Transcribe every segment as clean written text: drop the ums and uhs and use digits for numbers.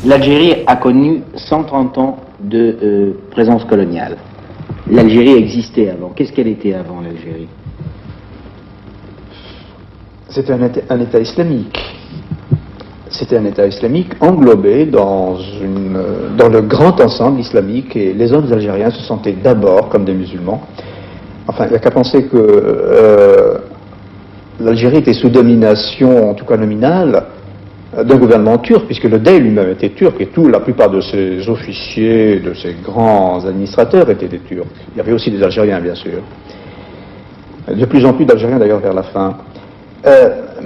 L'Algérie a connu 130 ans de présence coloniale. L'Algérie existait avant. Qu'est-ce qu'elle était avant, l'Algérie? C'était un État islamique. C'était un État islamique englobé dans le grand ensemble islamique, et les hommes algériens se sentaient d'abord comme des musulmans. Enfin, il n'y a qu'à penser que l'Algérie était sous domination, en tout cas nominale, d'un gouvernement turc, puisque le Dey lui-même était turc, et la plupart de ses officiers, de ses grands administrateurs étaient des Turcs. Il y avait aussi des Algériens, bien sûr. De plus en plus d'Algériens, d'ailleurs, vers la fin.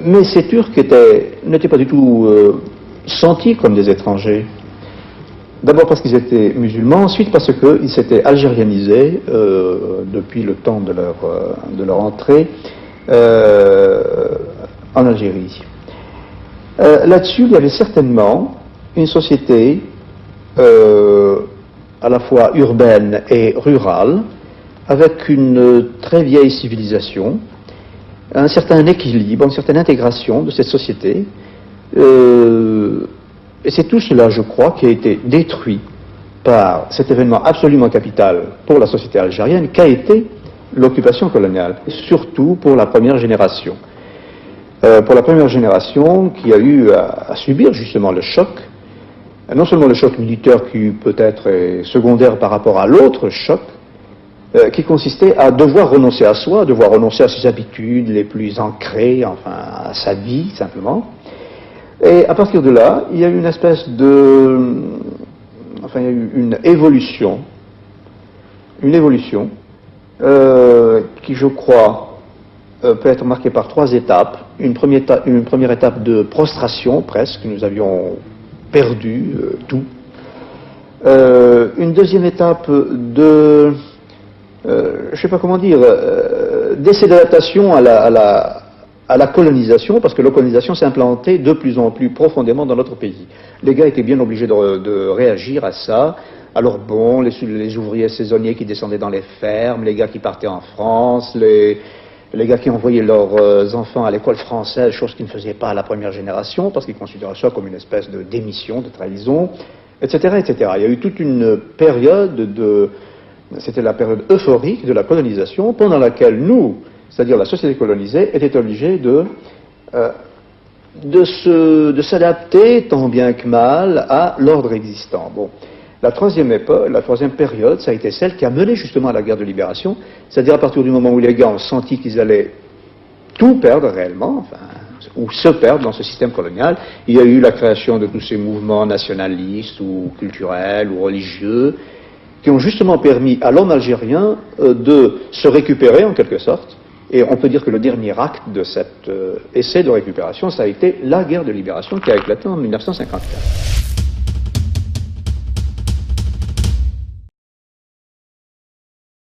Mais ces Turcs n'étaient pas du tout sentis comme des étrangers. D'abord parce qu'ils étaient musulmans, ensuite parce qu'ils s'étaient algérianisés depuis le temps de leur entrée en Algérie. Là-dessus, il y avait certainement une société à la fois urbaine et rurale, avec une très vieille civilisation, un certain équilibre, une certaine intégration de cette société. Et c'est tout cela, je crois, qui a été détruit par cet événement absolument capital pour la société algérienne, qu'a été l'occupation coloniale, et surtout pour la première génération. Pour la première génération qui a eu à subir justement le choc, non seulement le choc militaire qui peut-être est secondaire par rapport à l'autre choc, qui consistait à devoir renoncer à soi, devoir renoncer à ses habitudes les plus ancrées, enfin à sa vie simplement. Et à partir de là, il y a eu une espèce il y a eu une évolution qui, je crois, peut être marquée par 3 étapes. Une première étape de prostration, presque, nous avions perdu tout. Une deuxième étape de, je ne sais pas comment dire, d'essai d'adaptation à la colonisation, parce que la colonisation s'est implantée de plus en plus profondément dans notre pays. Les gars étaient bien obligés de réagir à ça. Alors bon, les ouvriers saisonniers qui descendaient dans les fermes, les gars qui partaient en France, les gars qui envoyaient leurs enfants à l'école française, chose qu'ils ne faisaient pas à la première génération, parce qu'ils considéraient ça comme une espèce de démission, de trahison, etc., etc. Il y a eu toute une période c'était la période euphorique de la colonisation, pendant laquelle nous, c'est-à-dire la société colonisée, était obligée de s'adapter tant bien que mal à l'ordre existant. Bon. La troisième période, ça a été celle qui a mené justement à la guerre de libération, c'est-à-dire à partir du moment où les gars ont senti qu'ils allaient tout perdre réellement, ou se perdre dans ce système colonial, il y a eu la création de tous ces mouvements nationalistes ou culturels ou religieux qui ont justement permis à l'homme algérien de se récupérer en quelque sorte. Et on peut dire que le dernier acte de cet essai de récupération, ça a été la guerre de libération qui a éclaté en 1954.